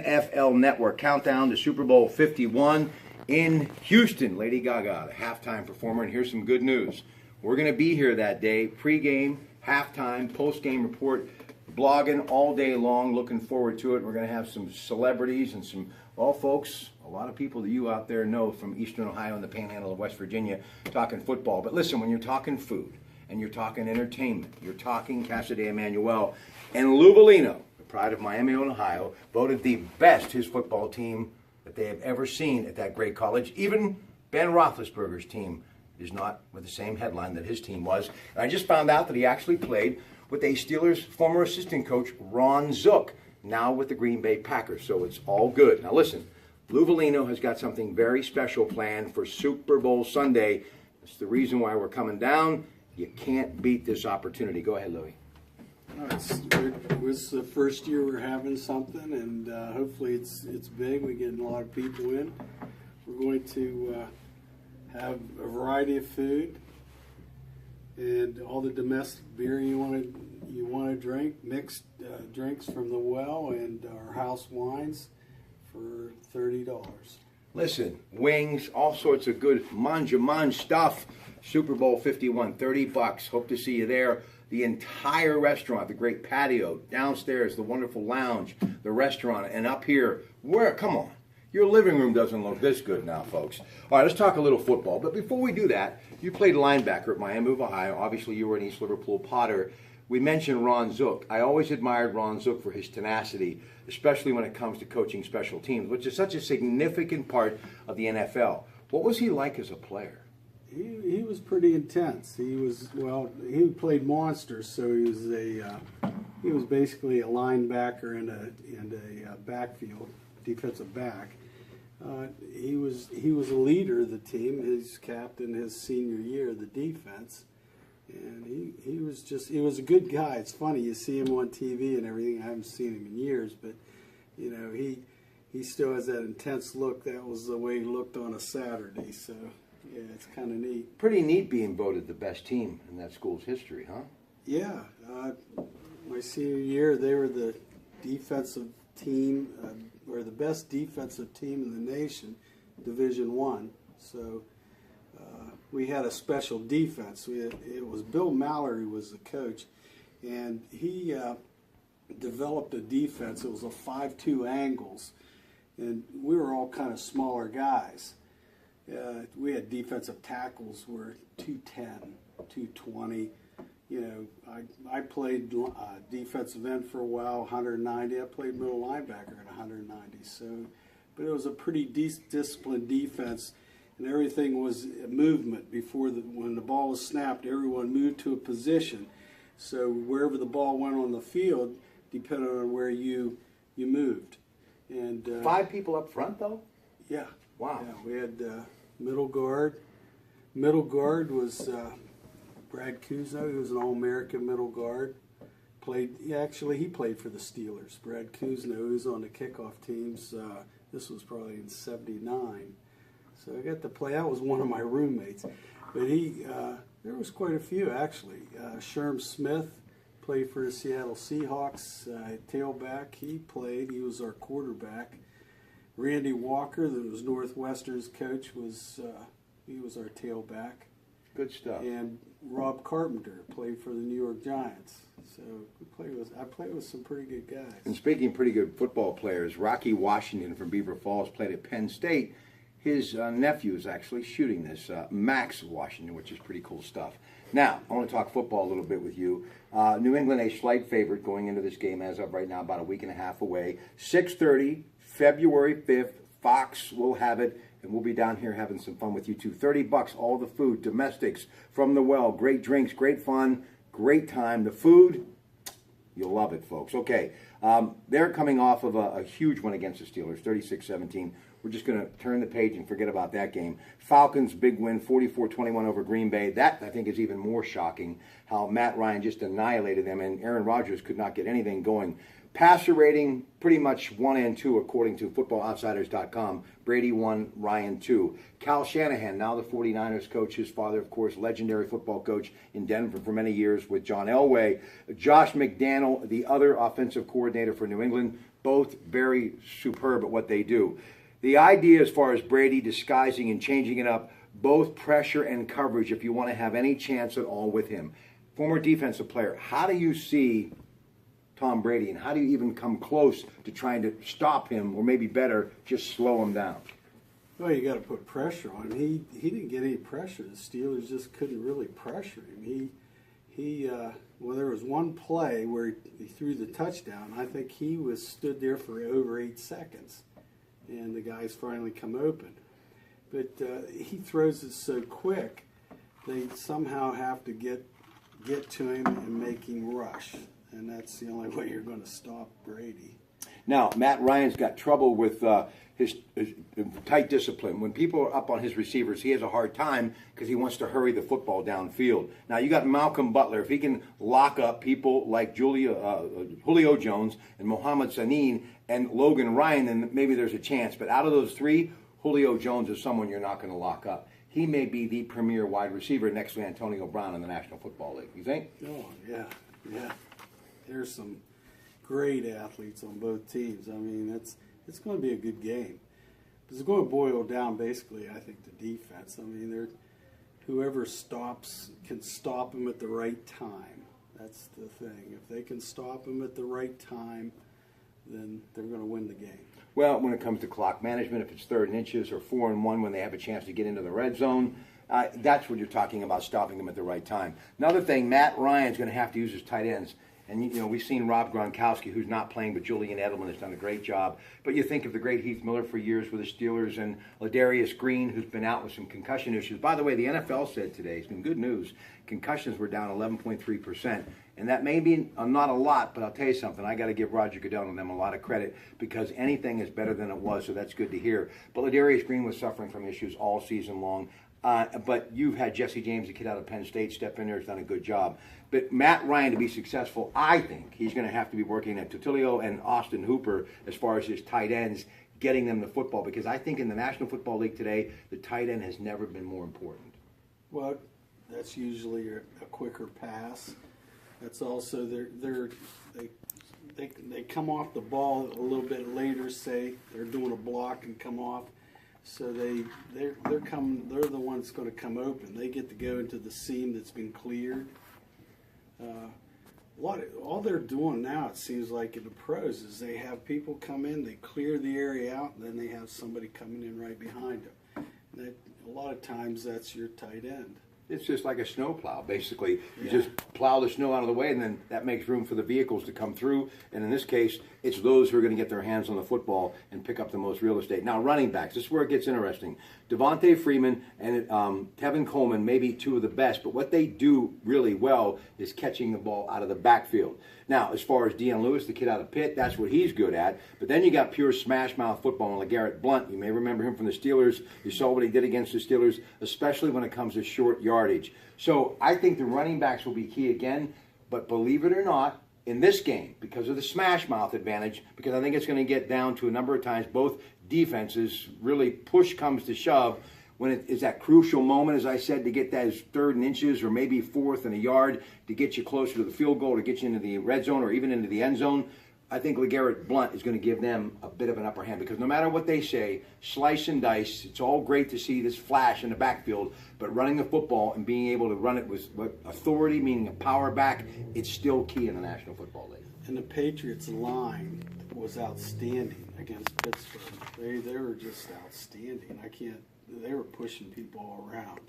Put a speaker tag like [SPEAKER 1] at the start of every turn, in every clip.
[SPEAKER 1] NFL Network countdown to Super Bowl 51 in Houston. Lady Gaga, the halftime performer, and here's some good news. We're going to be here that day, pregame, halftime, postgame report, blogging all day long. Looking forward to it. We're going to have some celebrities and some, well, folks, a lot of people that you out there know from Eastern Ohio and the Panhandle of West Virginia talking football. But listen, when you're talking food and you're talking entertainment, you're talking Casa de Emmanuel and Lou Bellino, the pride of Miami, Ohio, voted the best his football team that they have ever seen at that great college. Even Ben Roethlisberger's team is not with the same headline that his team was. And I just found out that he actually played with a Steelers former assistant coach, Ron Zook, now with the Green Bay Packers. So it's all good. Now listen, Lou Bellino has got something very special planned for Super Bowl Sunday. It's the reason why we're coming down. You can't beat this opportunity. Go ahead, Louie.
[SPEAKER 2] It was the first year we're having something, and hopefully it's big. We're getting a lot of people in. We're going to have a variety of food and all the domestic beer you want to drink, mixed drinks from the well, and our house wines for $30.
[SPEAKER 1] Listen, wings, all sorts of good mange stuff. Super Bowl 51, $30. Hope to see you there. The entire restaurant, the great patio, downstairs, the wonderful lounge, the restaurant, and up here, come on. Your living room doesn't look this good now, folks. All right, let's talk a little football. But before we do that, you played linebacker at Miami of Ohio. Obviously, you were an East Liverpool Potter. We mentioned Ron Zook. I always admired Ron Zook for his tenacity, especially when it comes to coaching special teams, which is such a significant part of the NFL. What was he like as a player?
[SPEAKER 2] He was pretty intense. He played monsters, so he was basically a linebacker and a backfield defensive back. He was a leader of the team. His captain his senior year of the defense, and he was a good guy. It's funny, you see him on TV and everything. I haven't seen him in years, but you know he still has that intense look. That was the way he looked on a Saturday. So yeah, it's kind of neat.
[SPEAKER 1] Pretty neat being voted the best team in that school's history, huh?
[SPEAKER 2] Yeah, my senior year they were the defensive team. We're the best defensive team in the nation, Division I. So we had a special defense. It was Bill Mallory was the coach, and he developed a defense. It was a 5-2 angles, and we were all kind of smaller guys. We had defensive tackles were 210, 220. You know, I played defensive end for a while, 190. I played middle linebacker at 190. So, but it was a pretty disciplined defense, and everything was movement. When the ball was snapped, everyone moved to a position. So wherever the ball went on the field, depended on where you moved. And
[SPEAKER 1] 5 people up front, though?
[SPEAKER 2] Yeah.
[SPEAKER 1] Wow.
[SPEAKER 2] Yeah, we had middle guard. Middle guard was Brad Kuzno. He was an All-American middle guard. He played for the Steelers. Brad Kuzno, who was on the kickoff teams. This was probably in '79. So I got to play. That was one of my roommates. But there was quite a few, actually. Sherm Smith played for the Seattle Seahawks. Tailback, he played. He was our quarterback. Randy Walker, that was Northwestern's coach, he was our tailback.
[SPEAKER 1] Good stuff.
[SPEAKER 2] And Rob Carpenter played for the New York Giants. So I played with some pretty good guys.
[SPEAKER 1] And speaking of pretty good football players, Rocky Washington from Beaver Falls played at Penn State. His nephew is actually shooting this, Max Washington, which is pretty cool stuff. Now, I want to talk football a little bit with you. New England a slight favorite going into this game as of right now, about a week and a half away. 6:30, February 5th. Fox will have it. And we'll be down here having some fun with you too. $30, all the food, domestics from the well, great drinks, great fun, great time. The food, you'll love it, folks. Okay, they're coming off of a huge one against the Steelers, 36-17. We're just going to turn the page and forget about that game. Falcons, big win, 44-21 over Green Bay. That, I think, is even more shocking, how Matt Ryan just annihilated them, and Aaron Rodgers could not get anything going. Passer rating, pretty much 1 and 2 according to FootballOutsiders.com. Brady 1, Ryan 2. Cal Shanahan, now the 49ers coach. His father, of course, legendary football coach in Denver for many years with John Elway. Josh McDaniel, the other offensive coordinator for New England, both very superb at what they do. The idea as far as Brady disguising and changing it up, both pressure and coverage, if you want to have any chance at all with him. Former defensive player, how do you see Tom Brady, and how do you even come close to trying to stop him, or maybe better, just slow him down?
[SPEAKER 2] Well, you got to put pressure on him. He didn't get any pressure. The Steelers just couldn't really pressure him. Well, there was one play where he threw the touchdown. I think he stood there for over 8 seconds, and the guys finally come open. But he throws it so quick, they somehow have to get to him and make him rush, and that's the only way you're going to stop Brady.
[SPEAKER 1] Now, Matt Ryan's got trouble with his tight discipline. When people are up on his receivers, he has a hard time because he wants to hurry the football downfield. Now, you got Malcolm Butler. If he can lock up people like Julio Jones and Mohamed Sanu and Logan Ryan, then maybe there's a chance. But out of those three, Julio Jones is someone you're not going to lock up. He may be the premier wide receiver next to Antonio Brown in the National Football League. You think?
[SPEAKER 2] Oh, yeah. There's some great athletes on both teams. I mean, it's going to be a good game. It's going to boil down basically, I think, to defense. I mean, whoever can stop them at the right time. That's the thing. If they can stop them at the right time, then they're going to win the game.
[SPEAKER 1] Well, when it comes to clock management, if it's 3rd and inches or 4 and 1 when they have a chance to get into the red zone, that's what you're talking about, stopping them at the right time. Another thing, Matt Ryan's going to have to use his tight ends. And, you know, we've seen Rob Gronkowski, who's not playing, but Julian Edelman has done a great job. But you think of the great Heath Miller for years with the Steelers, and Ladarius Green, who's been out with some concussion issues. By the way, the NFL said today, it's been good news, concussions were down 11.3%. And that may be not a lot, but I'll tell you something. I got to give Roger Goodell and them a lot of credit because anything is better than it was, so that's good to hear. But Ladarius Green was suffering from issues all season long. But you've had Jesse James, a kid out of Penn State, step in there, has done a good job. But Matt Ryan, to be successful, I think he's going to have to be working at Tutilio and Austin Hooper as far as his tight ends, getting them the football. Because I think in the National Football League today, the tight end has never been more important.
[SPEAKER 2] Well, that's usually a quicker pass. That's also they come off the ball a little bit later. Say they're doing a block and come off. So they're the ones going to come open. They get to go into the seam that's been cleared. All they're doing now, it seems like in the pros, is they have people come in, they clear the area out, and then they have somebody coming in right behind them. A lot of times that's your tight end.
[SPEAKER 1] It's just like a snow plow, basically. You just plow the snow out of the way, and then that makes room for the vehicles to come through. And in this case, it's those who are going to get their hands on the football and pick up the most real estate. Now, running backs, this is where it gets interesting. Devontae Freeman and Tevin Coleman may be two of the best, but what they do really well is catching the ball out of the backfield. Now, as far as Deion Lewis, the kid out of Pitt, that's what he's good at. But then you got pure smash mouth football and LeGarrette Blount. You may remember him from the Steelers. You saw what he did against the Steelers, especially when it comes to short yardage. So I think the running backs will be key again. But believe it or not, in this game, because of the smash mouth advantage, because I think it's going to get down to a number of times both defenses really push comes to shove when it is that crucial moment, as I said, to get those 3rd and inches or maybe 4th and a yard to get you closer to the field goal, to get you into the red zone or even into the end zone. I think LeGarrette Blount is going to give them a bit of an upper hand because no matter what they say, slice and dice, it's all great to see this flash in the backfield, but running the football and being able to run it with authority, meaning a power back, it's still key in the National Football League.
[SPEAKER 2] And the Patriots' line was outstanding against Pittsburgh. They were just outstanding. They were pushing people all around.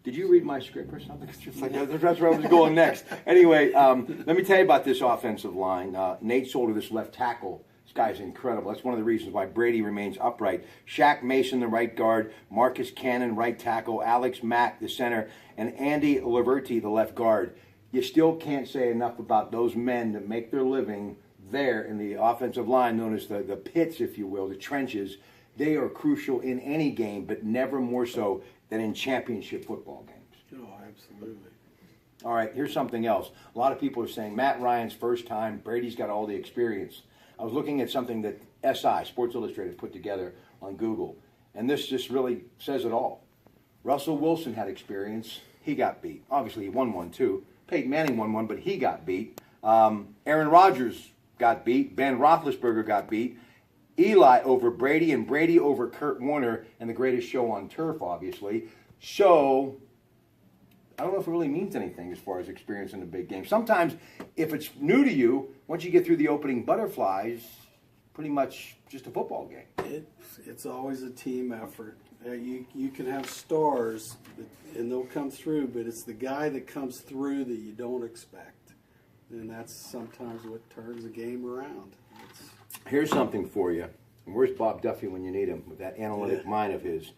[SPEAKER 1] Did you read my script or something? It's just like, that's where I was going next. Anyway, let me tell you about this offensive line. Nate Solder, this left tackle, this guy's incredible. That's one of the reasons why Brady remains upright. Shaq Mason, the right guard. Marcus Cannon, right tackle. Alex Mack, the center. And Andy Laverty, the left guard. You still can't say enough about those men that make their living there in the offensive line, known as the pits, if you will, the trenches. They are crucial in any game, but never more so than in championship football games.
[SPEAKER 2] Oh, absolutely.
[SPEAKER 1] All right, here's something else. A lot of people are saying Matt Ryan's first time, Brady's got all the experience. I was looking at something that SI, Sports Illustrated, put together on Google, and this just really says it all. Russell Wilson had experience. He got beat. Obviously, he won one, too. Peyton Manning won one, but he got beat. Aaron Rodgers got beat. Ben Roethlisberger got beat. Eli over Brady, and Brady over Kurt Warner, and the greatest show on turf, obviously. So, I don't know if it really means anything as far as experience in a big game. Sometimes, if it's new to you, once you get through the opening butterflies, pretty much just a football game.
[SPEAKER 2] It's always a team effort. You can have stars, and they'll come through, but it's the guy that comes through that you don't expect. And that's sometimes what turns a game around.
[SPEAKER 1] Here's something for you. And where's Bob Duffy when you need him with that analytic mind of his?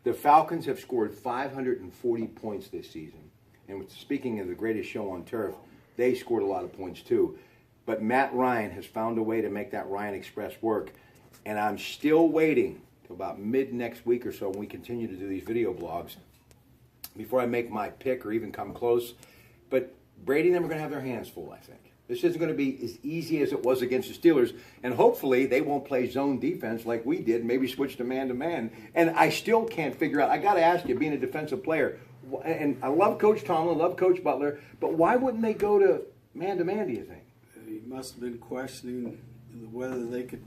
[SPEAKER 1] The Falcons have scored 540 points this season. And speaking of the greatest show on turf, they scored a lot of points too. But Matt Ryan has found a way to make that Ryan Express work. And I'm still waiting till about mid next week or so when we continue to do these video blogs before I make my pick or even come close. But Brady and them are going to have their hands full, I think. This isn't going to be as easy as it was against the Steelers, and hopefully they won't play zone defense like we did, maybe switch to man-to-man. And I still can't figure out, I got to ask you, being a defensive player, and I love Coach Tomlin, love Coach Butler, but why wouldn't they go to man-to-man, do you think?
[SPEAKER 2] He must have been questioning whether they could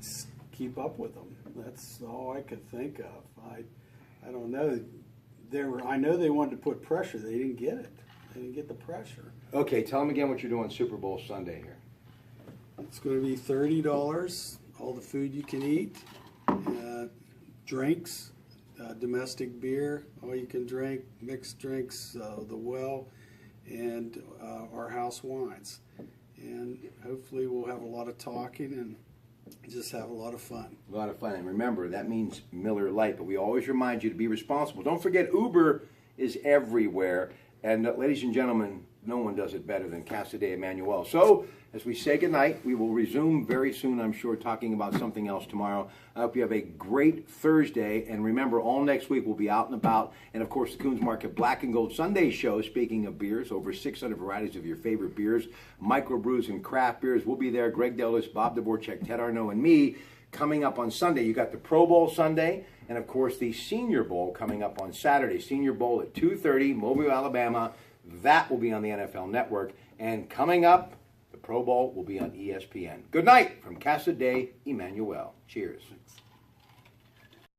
[SPEAKER 2] keep up with them. That's all I could think of. I don't know. I know they wanted to put pressure. They didn't get it. They didn't get the pressure.
[SPEAKER 1] Okay, tell them again what you're doing Super Bowl Sunday here.
[SPEAKER 2] It's going to be $30, all the food you can eat, drinks, domestic beer, all you can drink, mixed drinks, the well, and our house wines. And hopefully we'll have a lot of talking and just have a lot of fun.
[SPEAKER 1] A lot of fun. And remember, that means Miller Lite, but we always remind you to be responsible. Don't forget, Uber is everywhere. And ladies and gentlemen, no one does it better than Casa de Emmanuel. So, as we say goodnight, we will resume very soon, I'm sure, talking about something else tomorrow. I hope you have a great Thursday. And remember, all next week we'll be out and about. And, of course, the Coons Market Black and Gold Sunday show, speaking of beers, over 600 varieties of your favorite beers, microbrews and craft beers. We'll be there. Greg Dellis, Bob Dvorak, Ted Arnaud, and me. Coming up on Sunday, you got the Pro Bowl Sunday, and of course the Senior Bowl coming up on Saturday. Senior Bowl at 2:30, Mobile, Alabama. That will be on the NFL Network. And coming up, the Pro Bowl will be on ESPN. Good night from Casa de Emmanuel. Cheers.